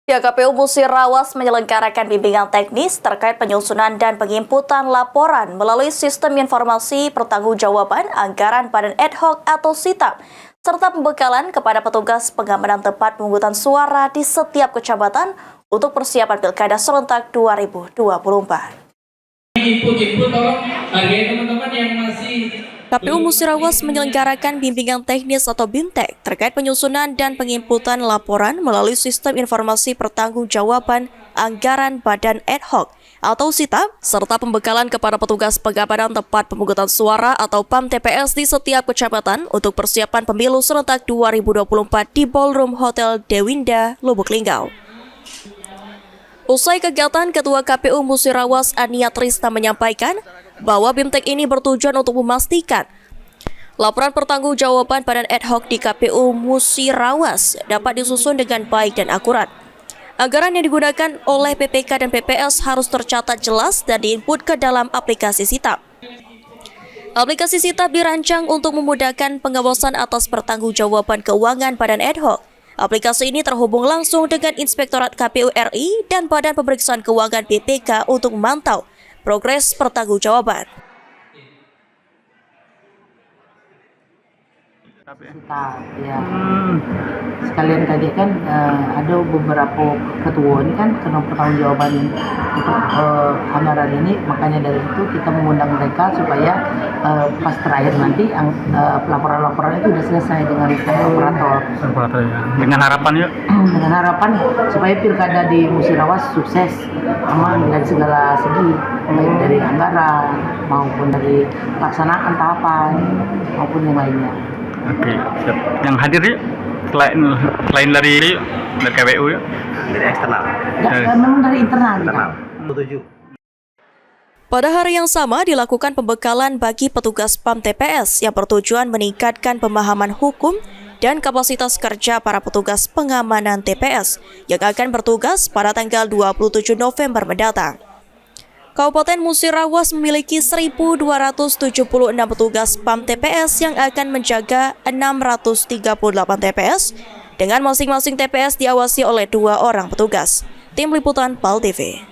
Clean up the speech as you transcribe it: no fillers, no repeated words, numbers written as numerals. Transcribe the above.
Ya, KPU Musirawas menyelenggarakan bimbingan teknis terkait penyusunan dan penginputan laporan melalui Sistem Informasi Pertanggungjawaban Anggaran Badan Ad Hoc atau SITAP, serta pembekalan kepada petugas pengamanan tempat pemungutan suara di setiap kecamatan untuk persiapan Pilkada serentak 2024. Input tolong hargai teman-teman yang masih. KPU Musirawas menyelenggarakan bimbingan teknis atau BIMTEK terkait penyusunan dan penginputan laporan melalui Sistem Informasi Pertanggungjawaban Anggaran Badan Ad Hoc atau SITAP, serta pembekalan kepada petugas pengamanan tempat pemungutan suara atau PAM TPS di setiap kecamatan untuk persiapan pemilu serentak 2024 di Ballroom Hotel Dewinda, Lubuk Linggau. Usai kegiatan, Ketua KPU Musirawas Ania Trisna menyampaikan bahwa BIMTEK ini bertujuan untuk memastikan laporan pertanggungjawaban Badan Ad Hoc di KPU Musirawas dapat disusun dengan baik dan akurat. Anggaran yang digunakan oleh PPK dan PPS harus tercatat jelas dan diinput ke dalam aplikasi SITAP. Aplikasi SITAP dirancang untuk memudahkan pengawasan atas pertanggungjawaban keuangan Badan Ad Hoc. Aplikasi ini terhubung langsung dengan Inspektorat KPU RI dan Badan Pemeriksaan Keuangan BPK untuk memantau progres pertanggungjawaban. Ya. Sekalian tadi kan ada beberapa ketua ini kan kena pertanggungjawaban untuk anggaran ini, makanya dari itu kita mengundang mereka supaya pas terakhir nanti laporan-laporan itu sudah selesai dengan operator. Ya. Dengan harapan ya? Dengan harapan supaya Pilkada di Musirawas sukses, aman dari segala segi, baik dari anggaran maupun dari pelaksanaan tahapan maupun yang lainnya. Oke, siap. Yang hadir ya, selain dari KPU ya? Dari eksternal. Memang dari internal. Setuju. Pada hari yang sama dilakukan pembekalan bagi petugas PAM TPS yang bertujuan meningkatkan pemahaman hukum dan kapasitas kerja para petugas pengamanan TPS yang akan bertugas pada tanggal 27 November mendatang. Kabupaten Musirawas memiliki 1.276 petugas PAM TPS yang akan menjaga 638 TPS, dengan masing-masing TPS diawasi oleh 2 orang petugas. Tim Liputan PAL TV.